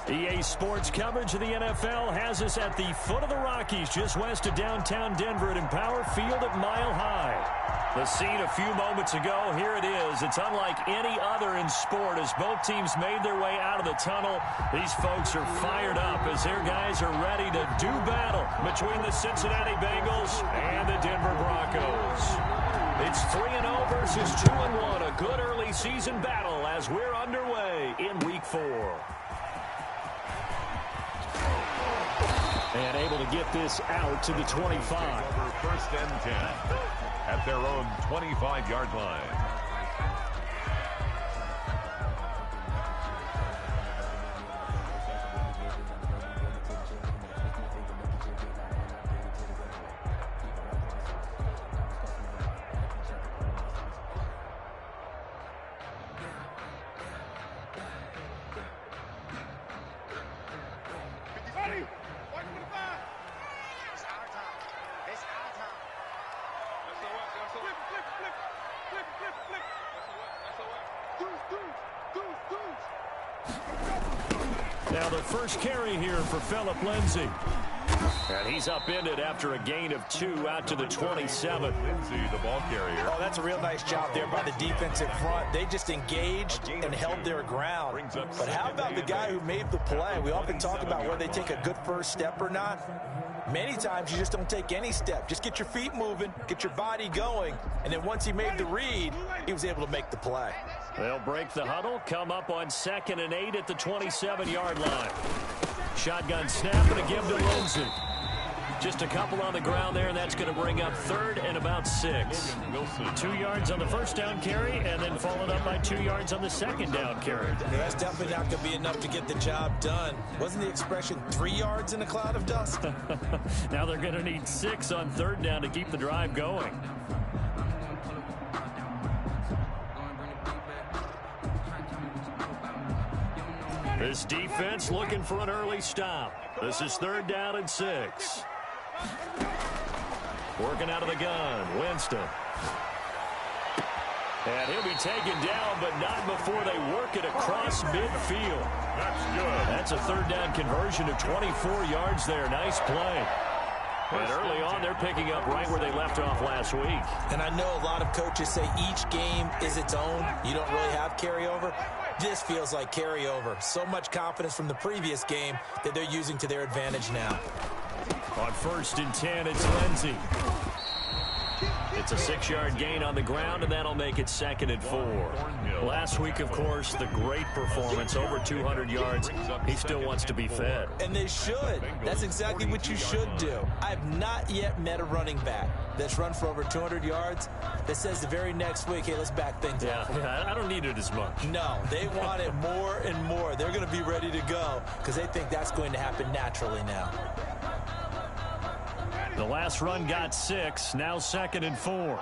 EA Sports coverage of the NFL has us at the foot of the Rockies, just west of downtown Denver at Empower Field at Mile High. The scene a few moments ago, here it is. It's unlike any other in sport as both teams made their way out of the tunnel. These folks are fired up as their guys are ready to do battle between the Cincinnati Bengals and the Denver Broncos. It's 3-0 versus 2-1, a good early season battle as we're underway in Week 4. And able to get this out to the 25. First and 10 at their own 25-yard line. Now the first carry here for Phillip Lindsay. And he's upended after a gain of 2 out to the 27. Lindsay, the ball carrier. Oh, that's a real nice job there by the defensive front. They just engaged and held their ground. But how about the guy who made the play? We often talk about whether they take a good first step or not. Many times you just don't take any step. Just get your feet moving, get your body going, and then once he made the read, he was able to make the play. They'll break the huddle, come up on 2nd and 8 at the 27-yard line. Shotgun snap and a give to Lindsay. Just a couple on the ground there, and that's going to bring up 3rd and about 6. 2 yards on the first down carry, and then followed up by 2 yards on the second down carry. Yeah, that's definitely not going to be enough to get the job done. Wasn't the expression 3 yards in a cloud of dust? Now they're going to need 6 on 3rd down to keep the drive going. This defense looking for an early stop. This is 3rd down and 6. Working out of the gun, Winston. And he'll be taken down, but not before they work it across midfield. That's good. That's a 3rd down conversion of 24 yards there. Nice play. And early on, they're picking up right where they left off last week. And I know a lot of coaches say each game is its own. You don't really have carryover. This feels like carryover. So much confidence from the previous game that they're using to their advantage now. On 1st and 10, it's Lindsay. It's a 6-yard gain on the ground, and that'll make it 2nd and 4. Last week, of course, the great performance, over 200 yards. He still wants to be fed. And they should. That's exactly what you should do. I've not yet met a running back that's run for over 200 yards that says the very next week, hey, let's back things up. Yeah, I don't need it as much. No, they want it more and more. They're going to be ready to go because they think that's going to happen naturally now. The last run got 6. Now 2nd and 4.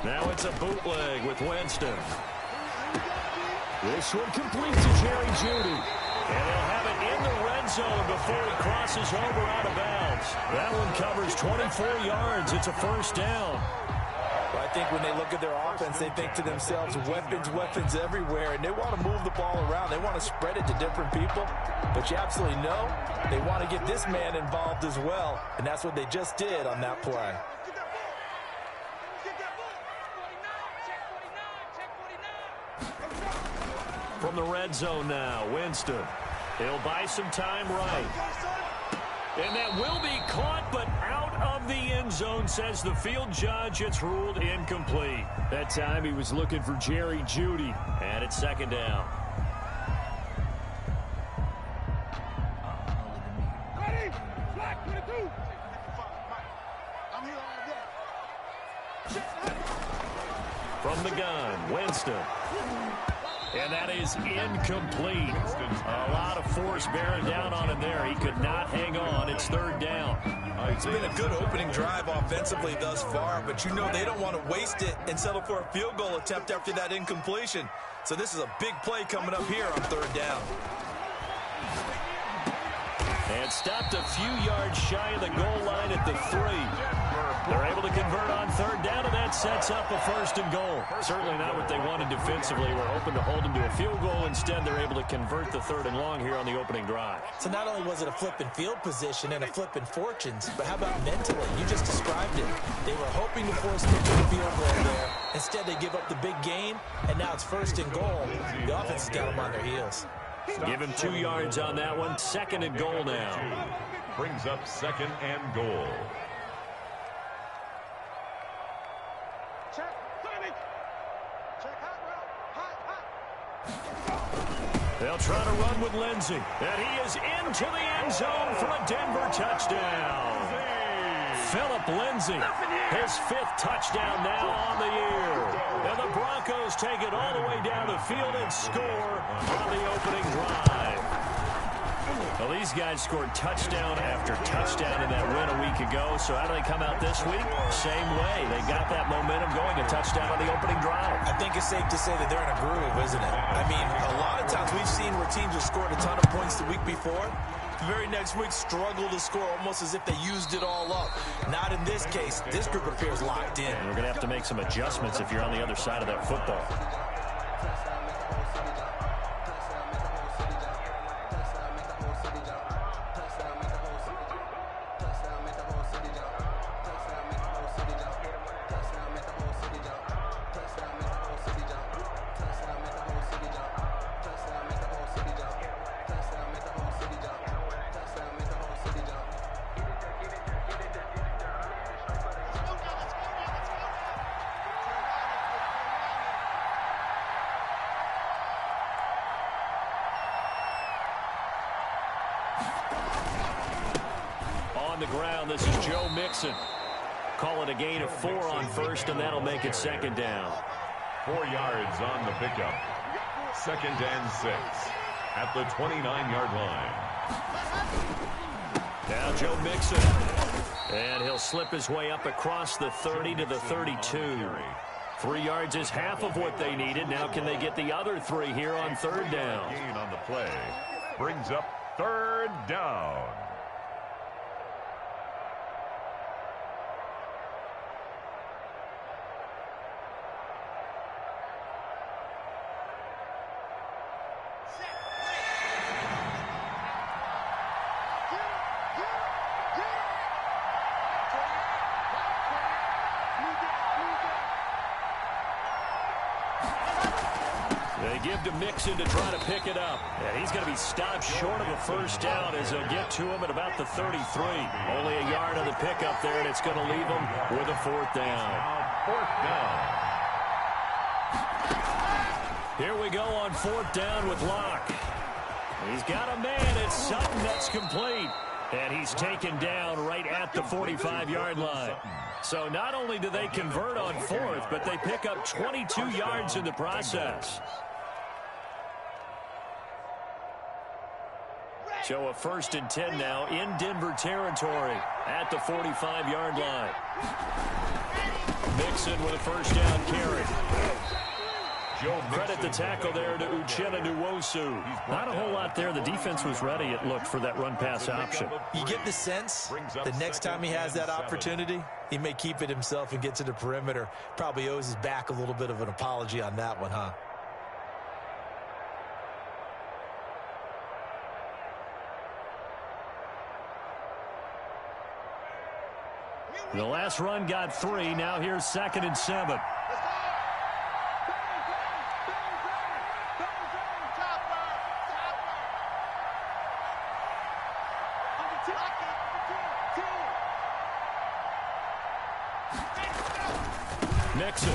Now it's a bootleg with Winston. This one complete to Jerry Jeudy. And they'll have it in the red zone before he crosses over out of bounds. That one covers 24 yards. It's a 1st down. Well, I think when they look at their offense, they think to themselves, weapons everywhere, and they want to move the ball around. They want to spread it to different people. But you absolutely know they want to get this man involved as well, and that's what they just did on that play. From the red zone now, Winston. He'll buy some time right. And that will be caught, but out of the end zone, says the field judge. It's ruled incomplete. That time he was looking for Jerry Jeudy, and it's 2nd down. From the gun, Winston. And that is incomplete. A lot of force bearing down on him there. He could not hang on. It's 3rd down. It's been a good opening drive offensively thus far, but you know they don't want to waste it and settle for a field goal attempt after that incompletion. So this is a big play coming up here on 3rd down. And stopped a few yards shy of the goal line at the 3. They're able to convert on third down, and that sets up a 1st and goal. Certainly not what they wanted defensively. We're hoping to hold them to a field goal. Instead, they're able to convert the 3rd and long here on the opening drive. So not only was it a flipping field position and a flipping fortunes, but how about mentally? You just described it. They were hoping to force them to the field goal there. Instead, they give up the big gain, and now it's 1st and goal. The offense has got them on their heels. Give him 2 yards on that one. 2nd and goal now. Brings up 2nd and goal. They'll try to run with Lindsey. And he is into the end zone for a Denver touchdown. Phillip Lindsey, his 5th touchdown now on the year. And the Broncos take it all the way down the field and score on the opening drive. Well, these guys scored touchdown after touchdown in that win a week ago. So how do they come out this week? Same way. They got that momentum going, a touchdown on the opening drive. I think it's safe to say that they're in a groove, isn't it? I mean, a lot of times we've seen where teams have scored a ton of points the week before. The very next week struggle to score almost as if they used it all up. Not in this case. This group appears locked in. And we're going to have to make some adjustments if you're on the other side of that football. On the ground, this is Joe Mixon. Call it a gain of 4 on 1st, and that'll make it 2nd down. 4 yards on the pickup. 2nd and 6 at the 29-yard line. Now Joe Mixon. And he'll slip his way up across the 30 to the 32. 3 yards is half of what they needed. Now can they get the other 3 here on 3rd down? Gain on the play brings up 3rd down. They give to Mixon to try to pick it up. And he's going to be stopped short of a 1st down as they'll get to him at about the 33. Only a yard on the pickup there, and it's going to leave him with a 4th down. 4th down. Here we go on 4th down with Locke. He's got a man. It's Sutton that's complete. And he's taken down right at the 45-yard line. So not only do they convert on 4th, but they pick up 22 yards in the process. So a 1st and 10 now in Denver territory at the 45-yard line. Mixon with a 1st down carry. Credit the tackle there to Uchenna Nwosu. Not a whole lot there. The defense was ready, it looked, for that run-pass option. You get the sense the next time he has that opportunity, he may keep it himself and get to the perimeter. Probably owes his back a little bit of an apology on that one, huh? The last run got 3. Now here's 2nd and 7. Mixon.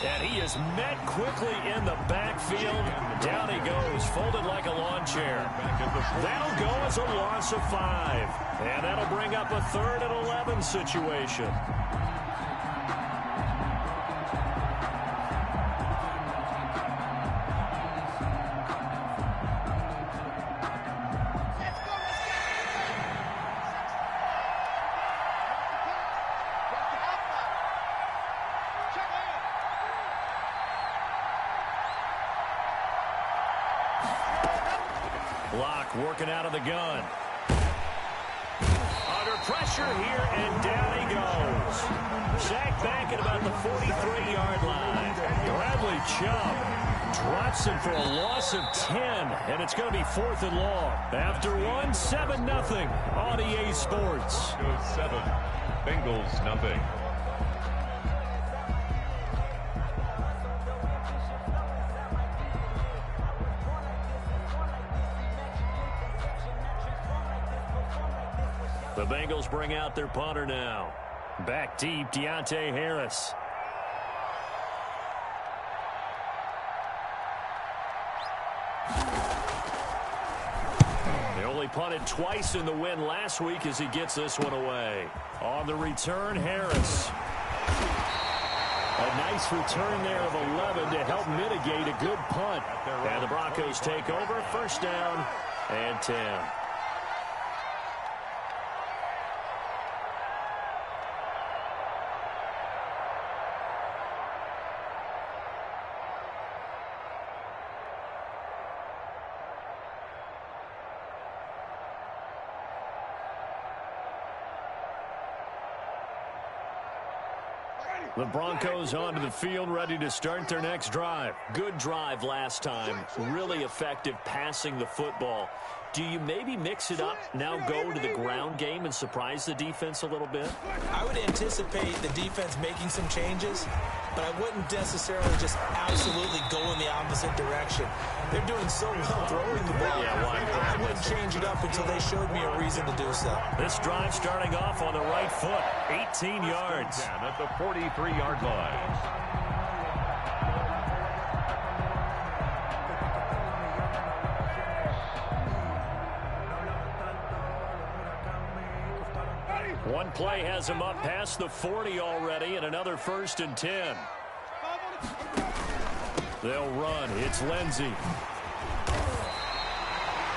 And he is met quickly in the backfield. Down he goes, folded like a lawn chair. That'll go as a loss of 5. And that'll bring up a 3rd and 11 situation. Locke working out of the gun. Under pressure here, and down he goes. Sacked back at about the 43-yard line. Bradley Chubb drops him for a loss of 10, and it's going to be 4th and long. After one, 7-0 on EA Sports. Goes 7. Bengals nothing. The Bengals bring out their punter now. Back deep, Deontay Harris. They only punted twice in the win last week as he gets this one away. On the return, Harris. A nice return there of 11 to help mitigate a good punt. And the Broncos take over, 1st down and 10. The Broncos onto the field, ready to start their next drive. Good drive last time. Really effective passing the football. Do you maybe mix it up, now go to the ground game and surprise the defense a little bit? I would anticipate the defense making some changes, but I wouldn't necessarily just absolutely go in the opposite direction. They're doing so well throwing the ball. I wouldn't change it up until they showed me a reason to do so. This drive starting off on the right foot, 18 yards. Down at the 43-yard line. One play has him up past the 40 already, and another 1st and 10. They'll run. It's Lindsey.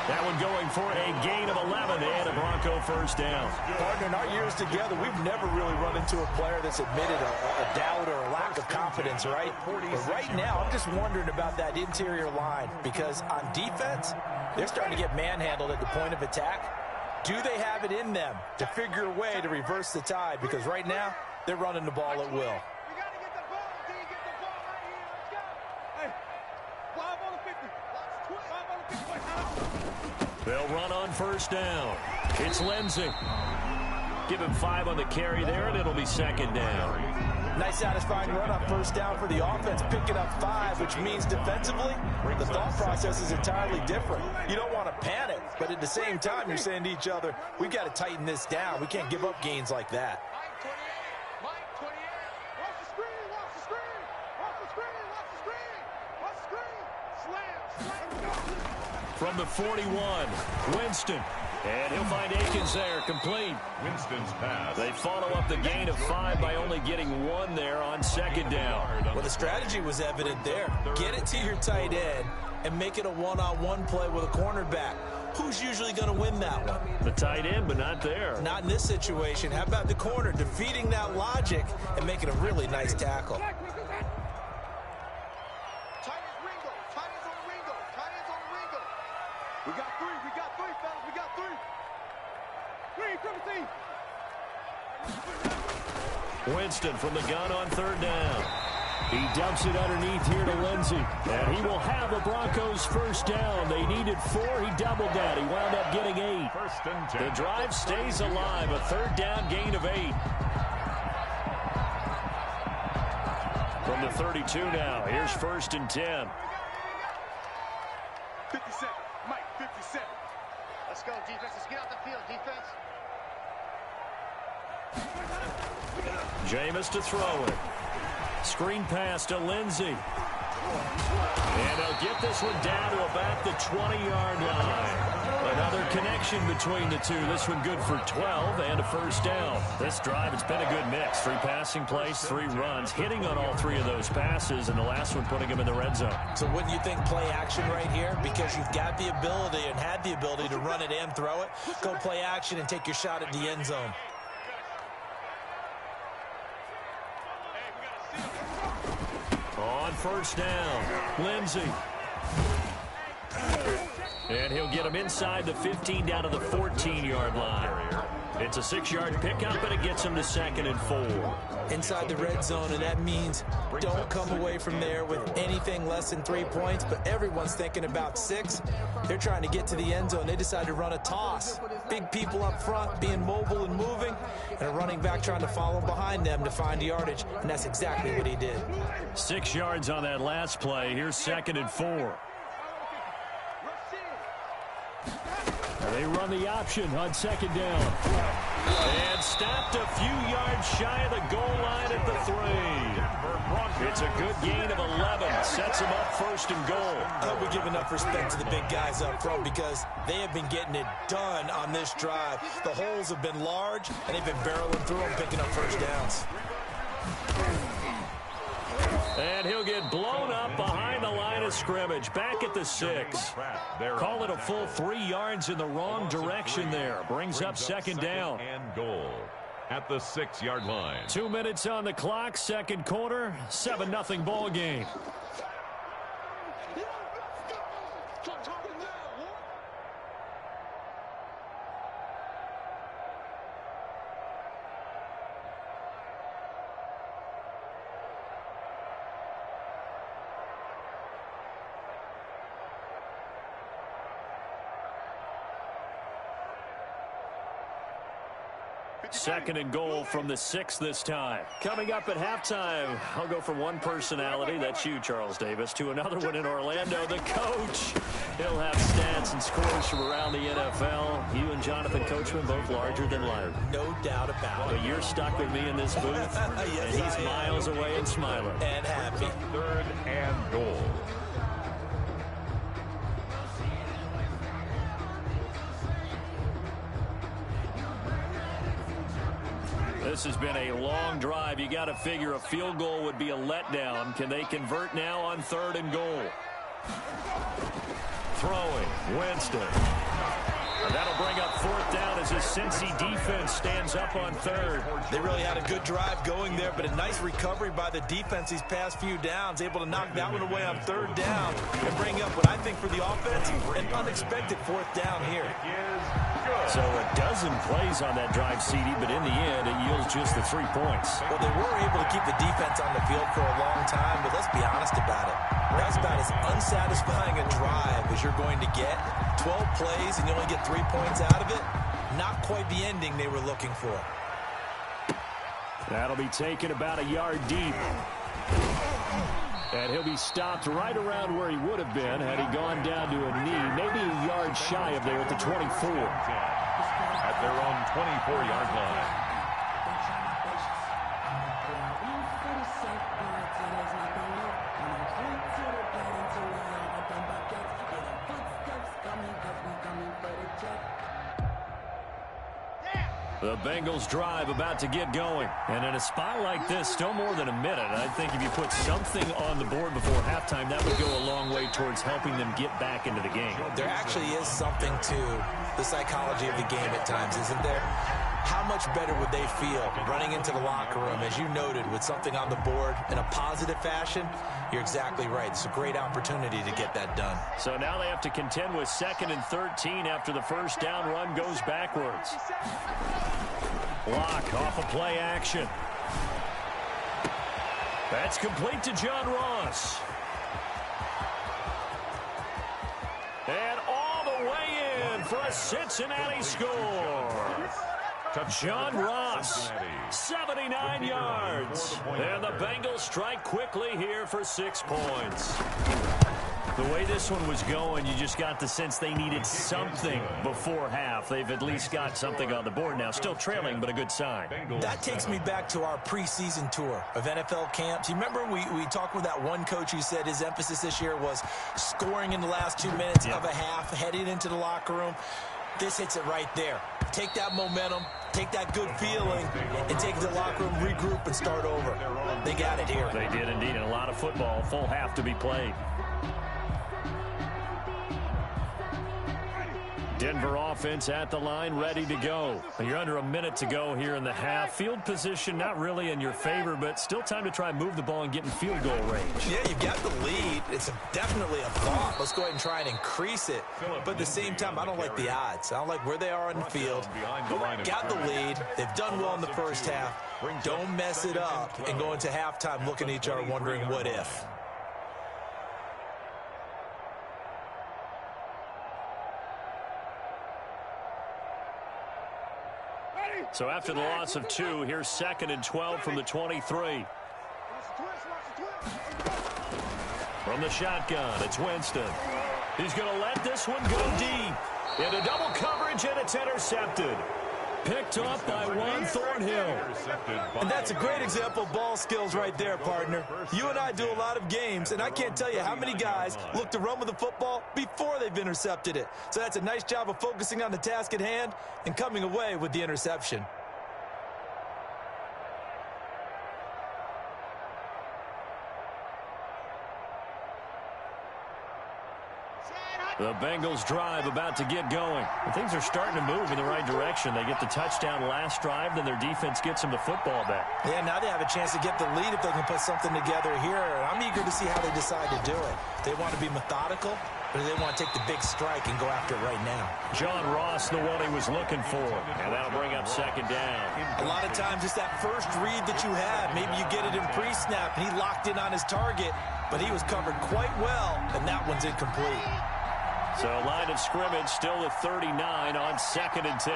That one going for a gain of 11 and a Bronco 1st down. Partner, in our years together, we've never really run into a player that's admitted a doubt or a lack of confidence, right? But right now, I'm just wondering about that interior line because on defense, they're starting to get manhandled at the point of attack. Do they have it in them to figure a way to reverse the tide? Because right now, they're running the ball at will. They'll run on 1st down. It's Lindsey. Give him 5 on the carry there, and it'll be 2nd down. Nice satisfying run on 1st down for the offense, picking up 5, which means defensively, the thought process is entirely different. You don't want to panic, but at the same time, you're saying to each other, we've got to tighten this down. We can't give up gains like that. From the 41, Winston. And he'll find Akins there, complete. Winston's pass. They follow up the gain of 5 by only getting 1 there on 2nd down. Well, the strategy was evident there. Get it to your tight end and make it a one-on-one play with a cornerback. Who's usually going to win that one? The tight end, but not there. Not in this situation. How about the corner defeating that logic and making a really nice tackle? We got three, fellas. We got 3. 3, Winston from the gun on 3rd down. He dumps it underneath here to Lindsey. And he will have the Broncos 1st down. They needed 4. He doubled that. He wound up getting 8. 1st and 10. The drive stays alive. A 3rd down gain of 8. From the 32 now. Here's 1st and 10. 57. Mike, 57. Let's go, defense. Let's get out the field, defense. Jameis to throw it. Screen pass to Lindsey. And they'll get this one down to about the 20-yard line. Another connection between the two. This one good for 12 and a 1st down. This drive, it's been a good mix. 3 passing plays, 3 runs, hitting on all 3 of those passes, and the last one putting him in the red zone. So wouldn't you think play action right here? Because you've got the ability and had the ability to run it and throw it. Go play action and take your shot at the end zone. On 1st down, Lindsey. And he'll get him inside the 15 down to the 14-yard line. It's a 6-yard pickup, and it gets him to 2nd and 4. Inside the red zone, and that means don't come away from there with anything less than 3 points, but everyone's thinking about 6. They're trying to get to the end zone. They decide to run a toss. Big people up front being mobile and moving, and a running back trying to follow behind them to find yardage, and that's exactly what he did. 6 yards on that last play. Here's 2nd and 4. They run the option on 2nd down. And stopped a few yards shy of the goal line at the 3. It's a good gain of 11. Sets them up 1st and goal. I hope we give enough respect to the big guys up front because they have been getting it done on this drive. The holes have been large, and they've been barreling through them, picking up 1st downs. And he'll get blown up behind the line of scrimmage. Back at the 6. Call it a full 3 yards in the wrong direction there. Brings up 2nd down. And goal at the 6-yard line. 2 minutes on the clock, 2nd quarter, 7-0 ball game. Second and goal from the 6 this time. Coming up at halftime, I'll go from one personality, that's you, Charles Davis, to another one in Orlando, the coach. He'll have stats and scores from around the NFL. You and Jonathan Coachman both larger than life. No doubt about it. But you're stuck with me in this booth, yes, and he's miles away and smiling. And happy. 3rd and goal. This has been a long drive. You got to figure a field goal would be a letdown. Can they convert now on 3rd and goal? Throwing, Winston. And that'll bring up 4th down as his Cincy defense stands up on 3rd. They really had a good drive going there, but a nice recovery by the defense these past few downs, able to knock that one away on 3rd down and bring up what I think for the offense, an unexpected 4th down here. So a dozen plays on that drive, CD, but in the end, it yields just the 3 points. Well, they were able to keep the defense on the field for a long time, but let's be honest about it. That's about as unsatisfying a drive as you're going to get. 12 plays and you only get 3 points out of it. Not quite the ending they were looking for. That'll be taken about a yard deep. And he'll be stopped right around where he would have been had he gone down to a knee, maybe a yard shy of there at the 24. At their own 24-yard line. The Bengals drive about to get going. And in a spot like this, still more than a minute, I think if you put something on the board before halftime, that would go a long way towards helping them get back into the game. There actually is something to the psychology of the game at times, isn't there? How much better would they feel running into the locker room, as you noted, with something on the board in a positive fashion? You're exactly right. It's a great opportunity to get that done. So now they have to contend with 2nd and 13 after the 1st down run goes backwards. Block off a play action. That's complete to John Ross. And all the way in for a Cincinnati score. John Ross, 79 yards. And the Bengals strike quickly here for 6 points. The way this one was going, you just got the sense they needed something before half. They've at least got something on the board now. Still trailing, but a good sign. That takes me back to our preseason tour of NFL camps. You remember we talked with that one coach who said his emphasis this year was scoring in the last 2 minutes of a half, heading into the locker room. This hits it right there. Take that momentum, take that good feeling, and take it to the locker room, regroup, and start over. They got it here. They did indeed, and a lot of football, full half to be played. Denver offense at the line, ready to go. You're under a minute to go here in the half. Field position not really in your favor, but still time to try and move the ball and get in field goal range. Yeah, you've got the lead. It's definitely a thought. Let's go ahead and try and increase it. But at the same time, I don't like the odds. I don't like where they are on the field. Got the lead. They've done well in the first half. Don't mess it up and go into halftime looking at each other wondering what if. So after the loss of 2, here's 2nd and 12 from the 23. From the shotgun, it's Winston. He's going to let this one go deep. Into double coverage, and it's intercepted. Picked up by Juan Thornhill. And that's a great example of ball skills right there, partner. You and I do a lot of games, and I can't tell you how many guys look to run with the football before they've intercepted it. So that's a nice job of focusing on the task at hand and coming away with the interception. The Bengals drive about to get going. And things are starting to move in the right direction. They get the touchdown last drive, then their defense gets them the football back. Yeah, now they have a chance to get the lead if they can put something together here. And I'm eager to see how they decide to do it. They want to be methodical, or do they want to take the big strike and go after it right now? John Ross, the one he was looking for. And that'll bring up 2nd down. A lot of times it's that first read that you had. Maybe you get it in pre-snap, and he locked in on his target, but he was covered quite well, and that one's incomplete. So line of scrimmage still at 39 on 2nd and 10.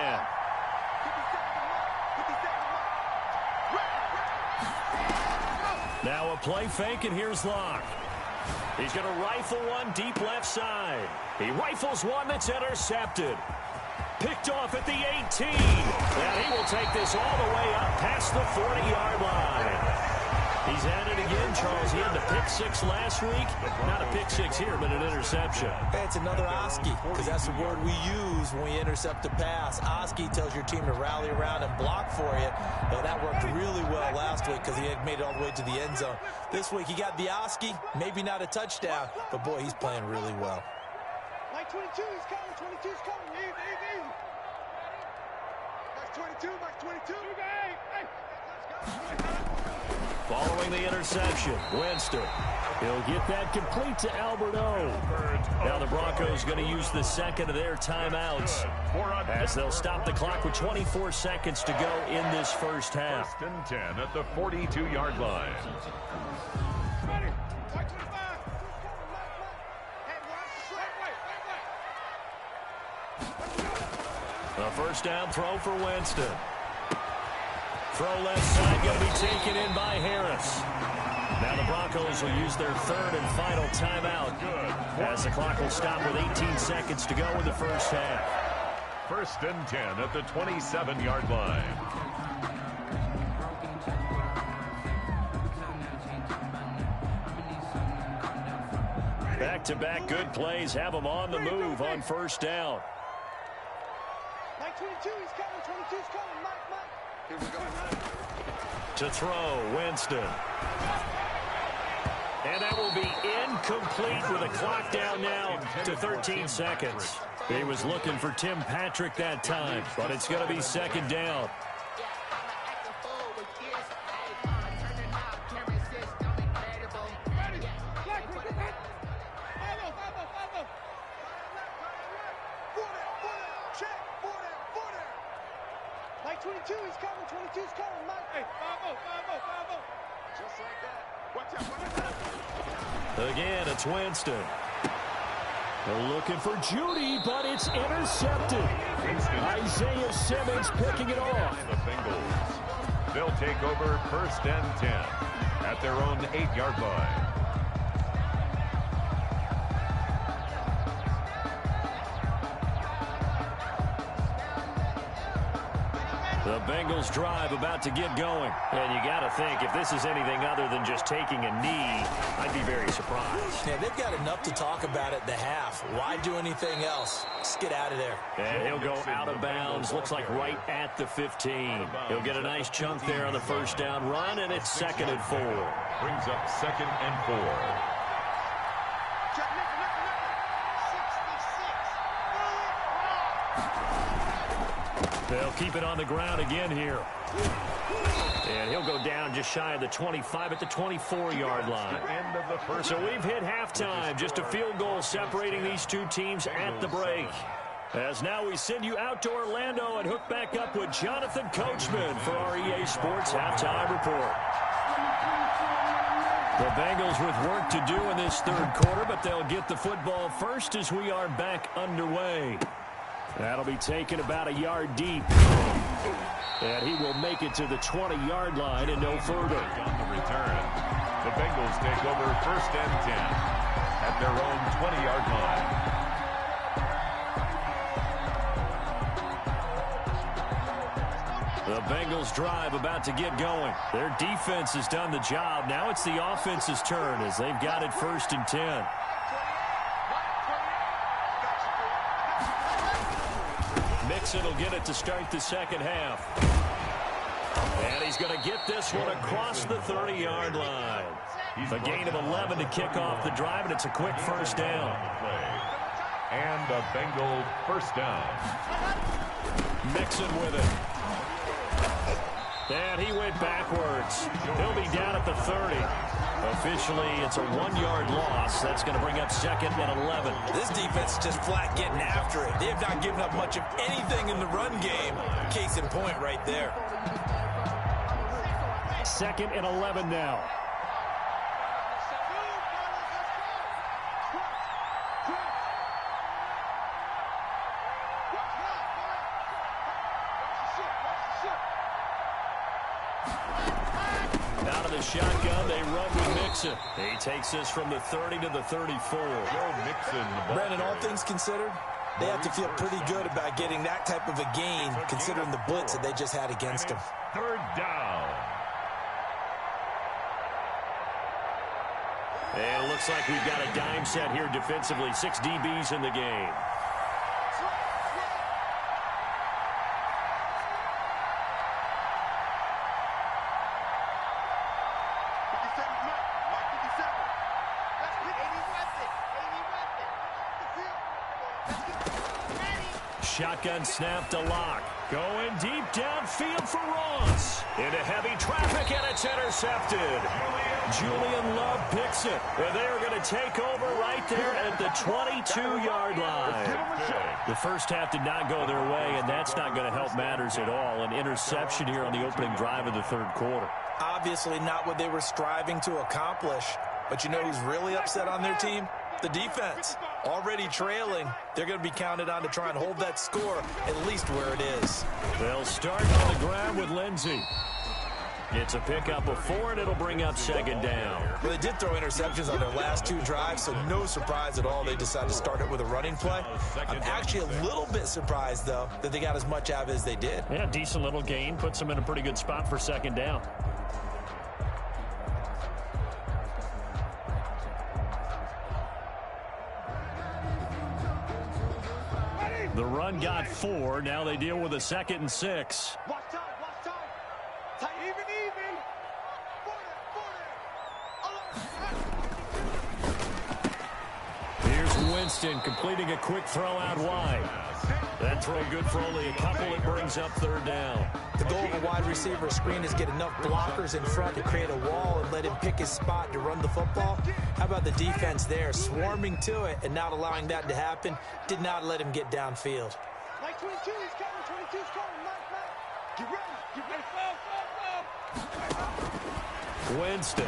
Now a play fake, and here's Locke. He's going to rifle one deep left side. He rifles one that's intercepted. Picked off at the 18. And he will take this all the way up past the 40-yard line. He's at it again, Charles. He had the pick 6 last week. Not a pick 6 here, but an interception. Hey, it's another Oski, because that's the word we use when we intercept a pass. Oski tells your team to rally around and block for you. Well, that worked really well last week because he had made it all the way to the end zone. This week he got the Oski, maybe not a touchdown, but boy, he's playing really well. Mike 22 is coming, 22 is coming. Easy. Mike 22, Mike 22. Hey, let's go. Following the interception, Winston. He'll get that complete to Albert O. Now the Broncos going to use the 2nd of their timeouts as they'll stop the clock with 24 seconds to go in this first half. 1st and 10 at the 42-yard line. A first down throw for Winston. Throw left side going to be taken in by Harris. Now the Broncos will use their 3rd and final timeout as the clock will stop with 18 seconds to go in the first half. 1st and 10 at the 27-yard line. Back-to-back good plays have them on the move on first down. Mike 22 is coming, 22 is coming. Mike. Here we go. To throw, Winston. And that will be incomplete with a clock down now to 13 seconds. He was looking for Tim Patrick that time, but it's going to be 2nd down. Mike 22 is coming, 22 is coming. Mike. Hey, 5-0. Just like that. Watch out. Again, it's Winston. They're looking for Judy, but it's intercepted. Isaiah Simmons picking it off. The Bengals. They'll take over 1st and 10 at their own 8-yard line. The Bengals drive about to get going. And you got to think, if this is anything other than just taking a knee, I'd be very surprised. Yeah, they've got enough to talk about at the half. Why do anything else? Just get out of there. And he'll go out of bounds. Looks like right at the 15. He'll get a nice chunk there on the first down run, and it's 2nd and 4. Brings up 2nd and 4. They'll keep it on the ground again here. And he'll go down just shy of the 25 at the 24-yard line. So we've hit halftime. Just a field goal separating these two teams at the break. As now we send you out to Orlando and hook back up with Jonathan Coachman for our EA Sports Halftime Report. The Bengals with work to do in this third quarter, but they'll get the football first as we are back underway. That'll be taken about a yard deep. And he will make it to the 20-yard line and no further. On the return, the Bengals take over 1st and 10 at their own 20-yard line. The Bengals drive about to get going. Their defense has done the job. Now it's the offense's turn as they've got it 1st and 10. Mixon will get it to start the second half. And he's going to get this one across the 30-yard line. A gain of 11 to kick off the drive, and it's a quick first down. And a Bengal first down. Mixon with it. And he went backwards. He'll be down at the 30. Officially, it's a 1-yard loss. That's going to bring up 2nd and 11. This defense is just flat getting after it. They have not given up much of anything in the run game. Case in point right there. 2nd and 11 now. Out of the shotgun, they run with Mixon. He takes this from the 30 to the 34. Joe Mixon. Brandon, all things considered, they have to feel pretty good about getting that type of a gain, considering the blitz that they just had against him. 3rd down. And it looks like we've got a dime set here defensively. 6 DBs in the game. Shotgun snap to Lock. Going deep downfield for Ross. Into heavy traffic, and it's intercepted. Julian Love picks it. And they are going to take over right there at the 22-yard line. The first half did not go their way, and that's not going to help matters at all. An interception here on the opening drive of the third quarter. Obviously not what they were striving to accomplish. But you know who's really upset on their team? The defense. Already trailing. They're going to be counted on to try and hold that score at least where it is. They'll start on the ground with Lindsey. It's a pickup of 4, and it'll bring up 2nd down. Well, they did throw interceptions on their last 2 drives, so no surprise at all they decided to start it with a running play. I'm actually a little bit surprised, though, that they got as much out of it as they did. Yeah, decent little gain. Puts them in a pretty good spot for 2nd down. The run got 4. Now they deal with a 2nd and 6. Watch time. Tight, even. 40. Here's Winston completing a quick throw out wide. That throw good for only a couple. It brings up 3rd down. The goal of a wide receiver screen is get enough blockers in front to create a wall and let him pick his spot to run the football. How about the defense there, swarming to it and not allowing that to happen? Did not let him get downfield. Mike 22 is coming. 22's coming. Mike. Get ready. Winston.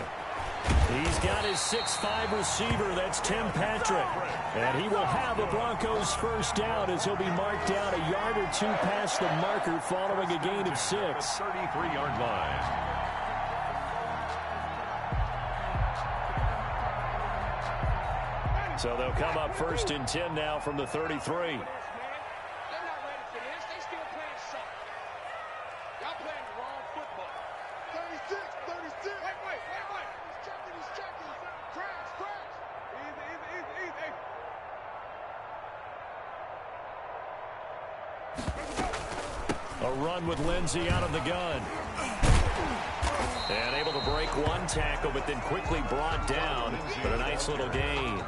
He's got his 6'5 receiver. That's Tim Patrick. And he will have the Broncos first down as he'll be marked down a yard or 2 past the marker following a gain of 6. 33-yard line. So they'll come up 1st and 10 now from the 33. A run with Lindsey out of the gun. And able to break 1 tackle, but then quickly brought down. But a nice little gain.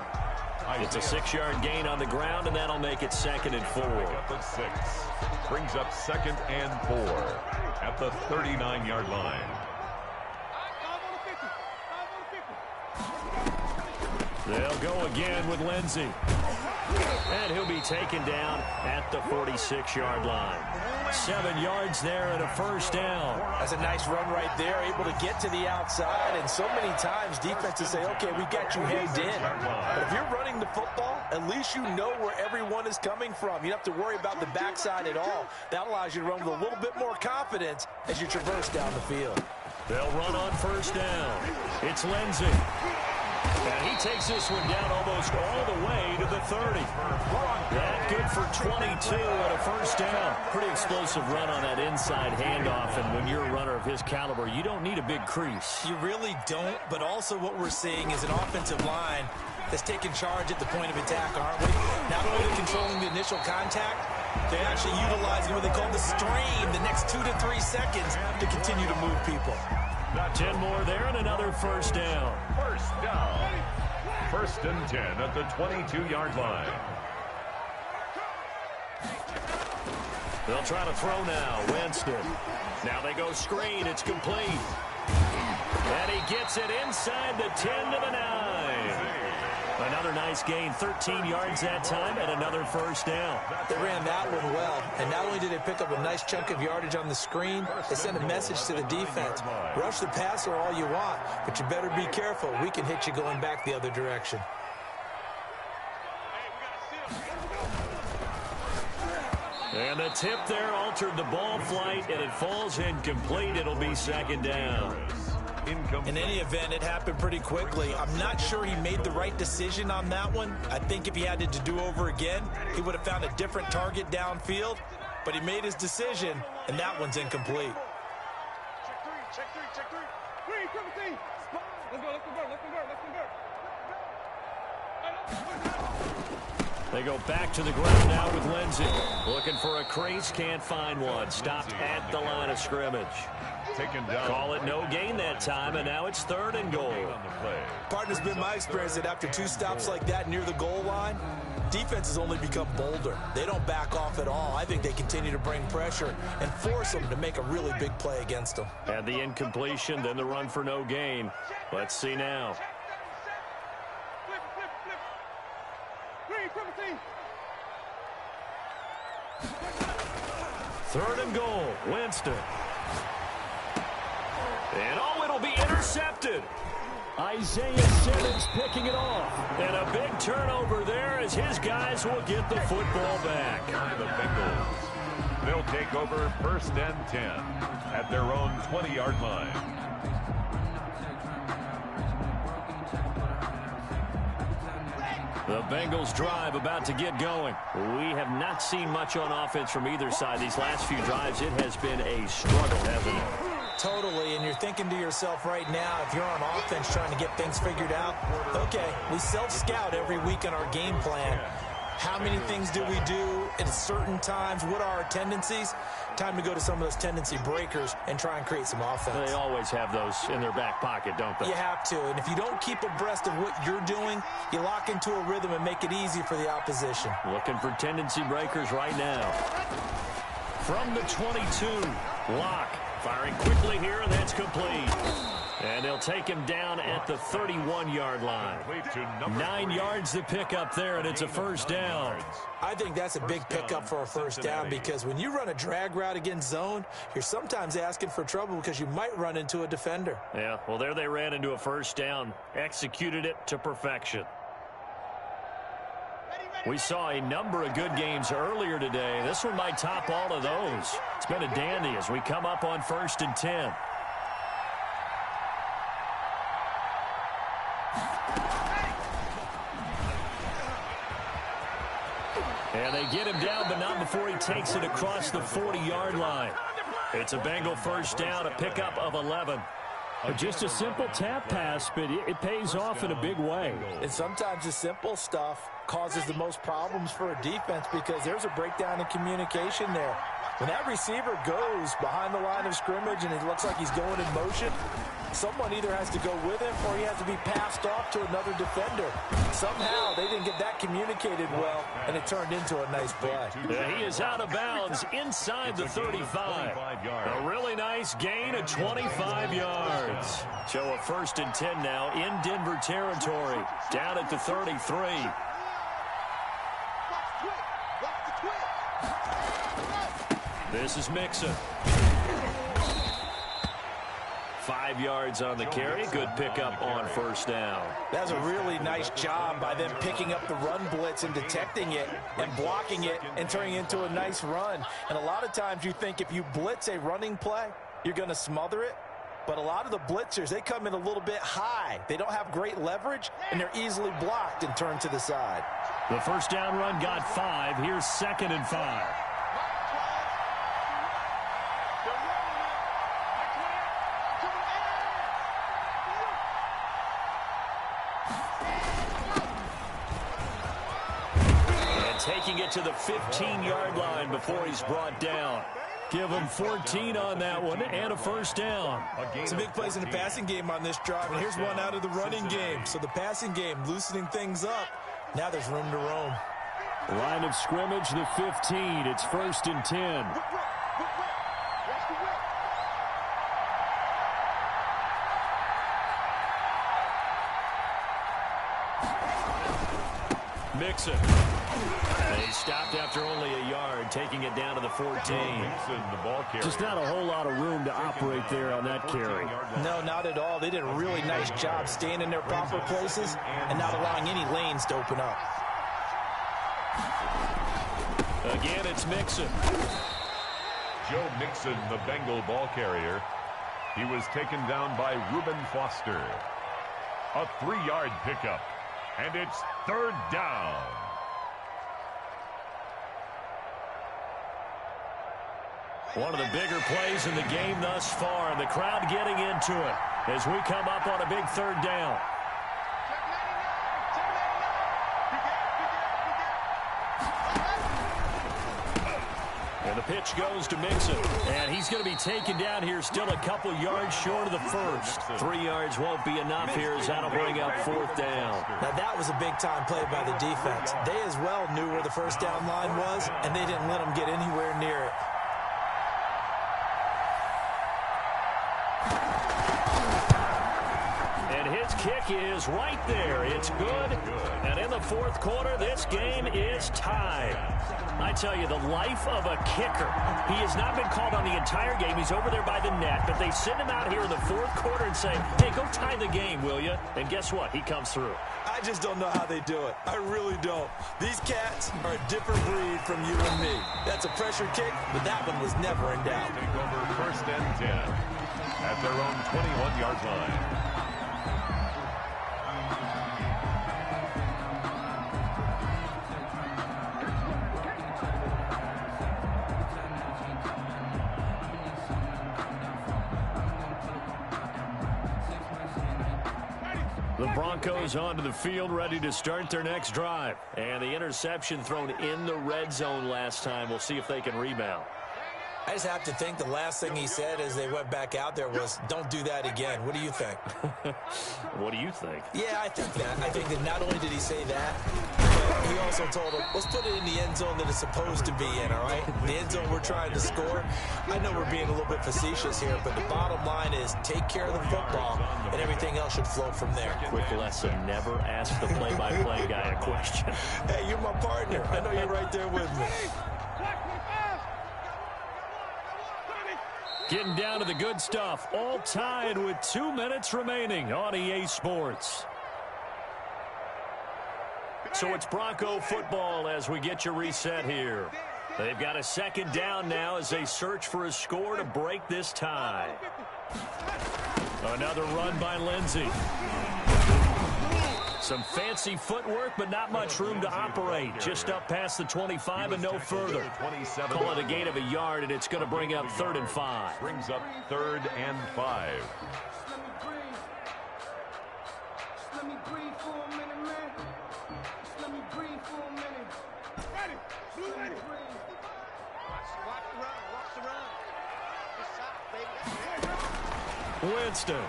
It's a 6-yard gain on the ground, and that'll make it 2nd and 4. Up at 6. Brings up 2nd and 4 at the 39-yard line. They'll go again with Lindsey. And he'll be taken down at the 46-yard line. 7 yards there and a first down. That's a nice run right there, able to get to the outside. And so many times defenses say, okay, we got you hemmed in. But if you're running the football, at least you know where everyone is coming from. You don't have to worry about the backside at all. That allows you to run with a little bit more confidence as you traverse down the field. They'll run on first down. It's Lindsey. And he takes this one down almost all the way to the 30. That good for 22 and a first down. Pretty explosive run on that inside handoff. And when you're a runner of his caliber, you don't need a big crease. You really don't, but also what we're seeing is an offensive line that's taking charge at the point of attack, aren't we? Not only controlling the initial contact, they're actually utilizing what they call the stream the next 2 to 3 seconds to continue to move people. 10 more there and another first down. First down. 1st and 10 at the 22-yard line. They'll try to throw now. Winston. Now they go screen. It's complete. And he gets it inside the 10 to the 9. Another nice gain, 13 yards that time, and another first down. They ran that one well, and not only did they pick up a nice chunk of yardage on the screen, they sent a message to the defense. Rush the passer all you want, but you better be careful. We can hit you going back the other direction. And the tip there altered the ball flight, and it falls incomplete. It'll be 2nd down. In any event, it happened pretty quickly. I'm not sure he made the right decision on that one. I think if he had to do over again, he would have found a different target downfield. But he made his decision, and that one's incomplete. Check three. Let's go. They go back to the ground now with Lindsey. Looking for a crease, can't find one. Stopped at the line of scrimmage. Taken down. Call it no gain that time, and now it's 3rd and goal. Partner's been my experience that after 2 stops like that near the goal line, defenses only become bolder. They don't back off at all. I think they continue to bring pressure and force them to make a really big play against them. And the incompletion, then the run for no gain. Let's see now. Third and goal, Winston. And it'll be intercepted. Isaiah Simmons picking it off. And a big turnover there as his guys will get the football back. The Bengals. They'll take over 1st and 10 at their own 20-yard line. The Bengals drive about to get going. We have not seen much on offense from either side. These last few drives, it has been a struggle, hasn't it? Totally, and you're thinking to yourself right now, if you're on offense trying to get things figured out, okay, we self-scout every week in our game plan. How many things do we do at certain times? What are our tendencies? Time to go to some of those tendency breakers and try and create some offense. They always have those in their back pocket, don't they? You have to, and if you don't keep abreast of what you're doing, you lock into a rhythm and make it easy for the opposition. Looking for tendency breakers right now. From the 22, Locke firing quickly here, and that's complete. And they'll take him down at the 31-yard line. 9 yards to pick up there, and it's a first down. I think that's a big pickup for a first down because when you run a drag route against zone, you're sometimes asking for trouble because you might run into a defender. Yeah, well, there they ran into a first down. Executed it to perfection. We saw a number of good games earlier today. This one might top all of those. It's been a dandy as we come up on 1st and 10. And they get him down, but not before he takes it across the 40-yard line. It's a Bengal first down, a pickup of 11. Just a simple tap pass, but it pays off in a big way. And sometimes the simple stuff causes the most problems for a defense because there's a breakdown in communication there. When that receiver goes behind the line of scrimmage and it looks like he's going in motion, Someone either has to go with him or he has to be passed off to another defender. Somehow they didn't get that communicated well, and it turned into a nice play. He is out of bounds inside the 35. A really nice gain of 25 yards. So a 1st and 10 now in Denver territory, down at the 33. This is Mixon. 5 yards on the carry. Good pickup on 1st down. That's a really nice job by them picking up the run blitz and detecting it and blocking it and turning it into a nice run. And a lot of times you think if you blitz a running play, you're going to smother it. But a lot of the blitzers, they come in a little bit high. They don't have great leverage, and they're easily blocked and turned to the side. The 1st down run got 5. Here's 2nd and 5. Taking it to the 15-yard line before he's brought down. Give him 14 on that one and a 1st down. Some big plays in the passing game on this drive, and here's one out of the running game. So the passing game loosening things up. Now there's room to roam. Line of scrimmage, the 15. It's 1st and 10. Mixon. They stopped after only a yard, taking it down to the 14. Just not a whole lot of room to operate there on that carry. No, not at all. They did a really nice job staying in their proper places and not allowing any lanes to open up. Again, it's Mixon. Joe Mixon, the Bengal ball carrier. He was taken down by Reuben Foster. A 3-yard pickup, and it's 3rd down. One of the bigger plays in the game thus far, and the crowd getting into it as we come up on a big 3rd down. And the pitch goes to Mixon, and he's going to be taken down here still a couple yards short of the 1st. 3 yards won't be enough here as that'll bring up 4th down. Now that was a big-time play by the defense. They as well knew where the 1st down line was, and they didn't let them get anywhere near it. Kick is right there. It's good. And in the 4th quarter, this game is tied. I tell you, the life of a kicker. He has not been called on the entire game. He's over there by the net. But they send him out here in the 4th quarter and say, hey, go tie the game, will you? And guess what? He comes through. I just don't know how they do it. I really don't. These cats are a different breed from you and me. That's a pressure kick, but that one was never in doubt. Take over 1st and 10 at their own 21-yard line. The Broncos onto the field, ready to start their next drive. And the interception thrown in the red zone last time. We'll see if they can rebound. I just have to think the last thing he said as they went back out there was, don't do that again. What do you think? What do you think? Yeah, I think that. I think that not only did he say that, but he also told him, let's put it in the end zone that it's supposed to be in, all right? The end zone we're trying to score. I know we're being a little bit facetious here, but the bottom line is take care of the football, and everything else should flow from there. Quick lesson, never ask the play-by-play guy a question. Hey, you're my partner. I know you're right there with me. Getting down to the good stuff, all tied with 2 minutes remaining on EA Sports. So it's Bronco football as we get you reset here. They've got a 2nd down now as they search for a score to break this tie. Another run by Lindsey. Some fancy footwork, but not much room to operate. Just up past the 25 and no further. Call it a gain of a yard, and it's going to bring up 3rd and 5. Brings up 3rd and 5. Let me breathe for a minute, man. Let me breathe for a minute. Ready. Blue ready. Watch the run. Watch the run. This side, baby. Winston.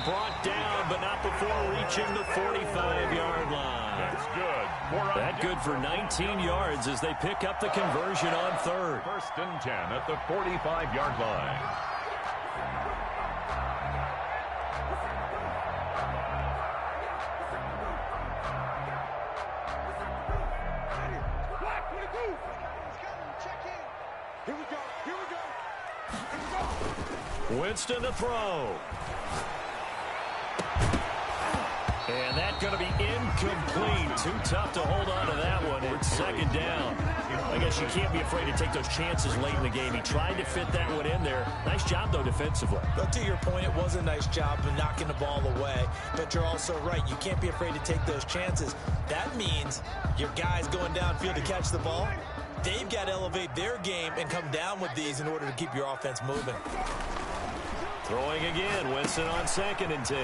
brought down, but not before reaching the 45-yard line. That's good. That good for 19 yards as they pick up the conversion on third. 1st and 10 at the 45-yard line. Winston to throw. And that's going to be incomplete. Too tough to hold on to that one. It's 2nd down. I guess you can't be afraid to take those chances late in the game. He tried to fit that one in there. Nice job, though, defensively. But to your point, it was a nice job of knocking the ball away. But you're also right. You can't be afraid to take those chances. That means your guys going downfield to catch the ball, they've got to elevate their game and come down with these in order to keep your offense moving. Throwing again. Winston on 2nd and 10.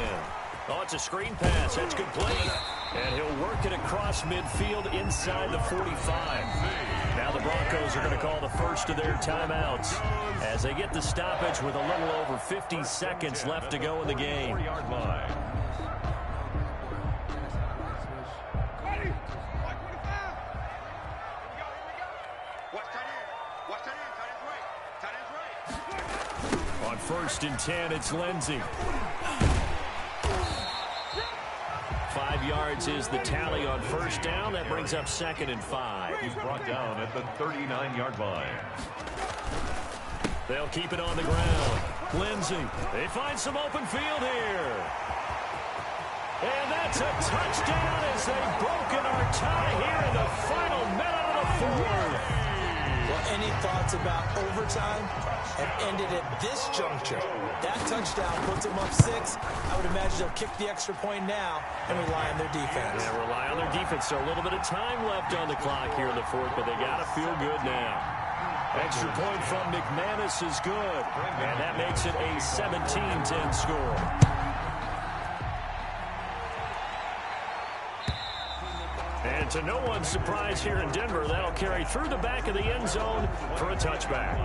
Oh, it's a screen pass. That's complete. And he'll work it across midfield inside the 45. Now the Broncos are going to call the first of their timeouts as they get the stoppage with a little over 50 seconds left to go in the game. 4-yard line. On 1st and 10, it's Lindsey. 5 yards is the tally on 1st down. That brings up 2nd and 5. He's brought down at the 39-yard line. They'll keep it on the ground. Lindsey, they find some open field here. And that's a touchdown as they've broken our tie here in the final minute of the 4th. Well, any thoughts about overtime have ended at this juncture. That touchdown puts them up 6. I would imagine they'll kick the extra point now and rely on their defense. Yeah, rely on their defense. So a little bit of time left on the clock here in the 4th, but they got to feel good now. Extra point from McManus is good, and that makes it a 17-10 score. And to no one's surprise here in Denver, that'll carry through the back of the end zone for a touchback.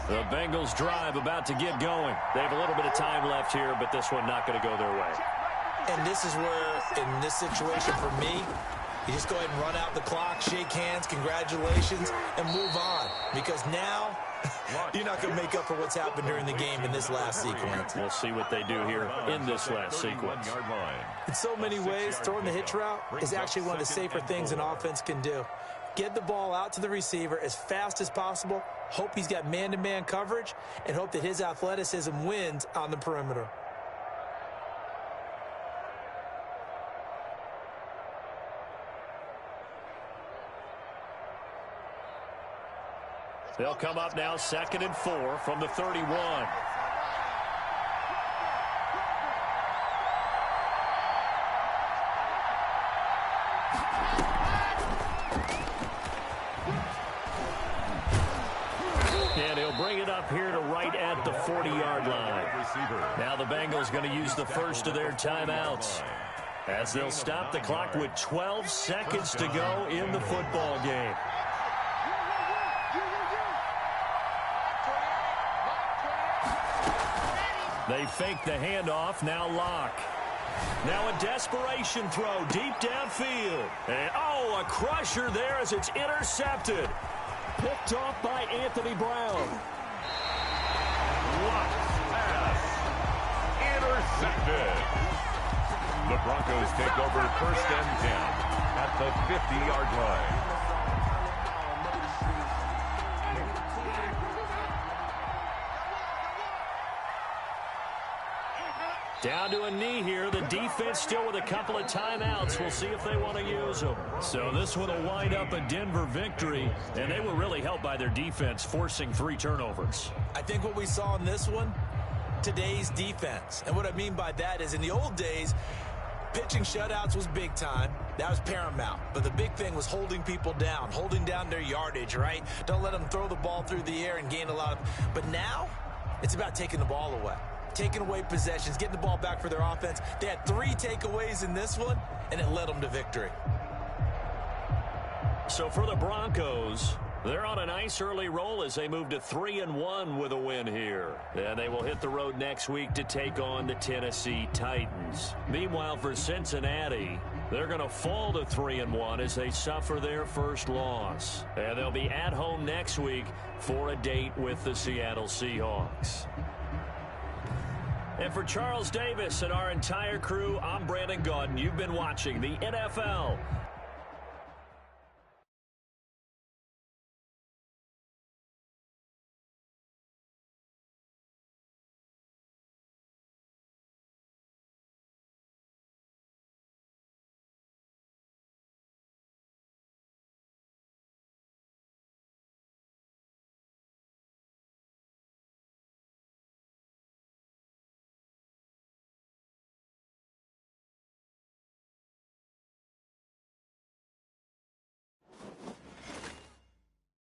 The Bengals drive about to get going. They have a little bit of time left here, but this one not going to go their way. And this is where, in this situation for me, you just go ahead and run out the clock, shake hands, congratulations, and move on. Because now, you're not going to make up for what's happened during the game in this last sequence. We'll see what they do here in this last sequence. In so many ways, throwing the hitch route is actually one of the safer things an offense can do. Get the ball out to the receiver as fast as possible, hope he's got man-to-man coverage, and hope that his athleticism wins on the perimeter. They'll come up now 2nd and 4 from the 31. And he'll bring it up here to right at the 40-yard line. Now the Bengals going to use the first of their timeouts as they'll stop the clock with 12 seconds to go in the football game. They fake the handoff, now lock. Now a desperation throw deep downfield. And, oh, a crusher there as it's intercepted. Picked off by Anthony Brown. What pass. Intercepted. The Broncos take over 1st and 10 at the 50-yard line. Down to a knee here. The defense still with a couple of timeouts. We'll see if they want to use them. So this one will wind up a Denver victory, and they were really helped by their defense, forcing 3 turnovers. I think what we saw in this one, today's defense. And what I mean by that is in the old days, pitching shutouts was big time. That was paramount. But the big thing was holding people down, holding down their yardage, right? Don't let them throw the ball through the air and gain a lot of... But now, It's about taking the ball away. Taking away possessions, getting the ball back for their offense. They had 3 takeaways in this one, and it led them to victory. So for the Broncos, they're on a nice early roll as they move to 3-1 with a win here. And they will hit the road next week to take on the Tennessee Titans. Meanwhile, for Cincinnati, they're going to fall to 3-1 as they suffer their first loss. And they'll be at home next week for a date with the Seattle Seahawks. And for Charles Davis and our entire crew, I'm Brandon Gaudin. You've been watching the NFL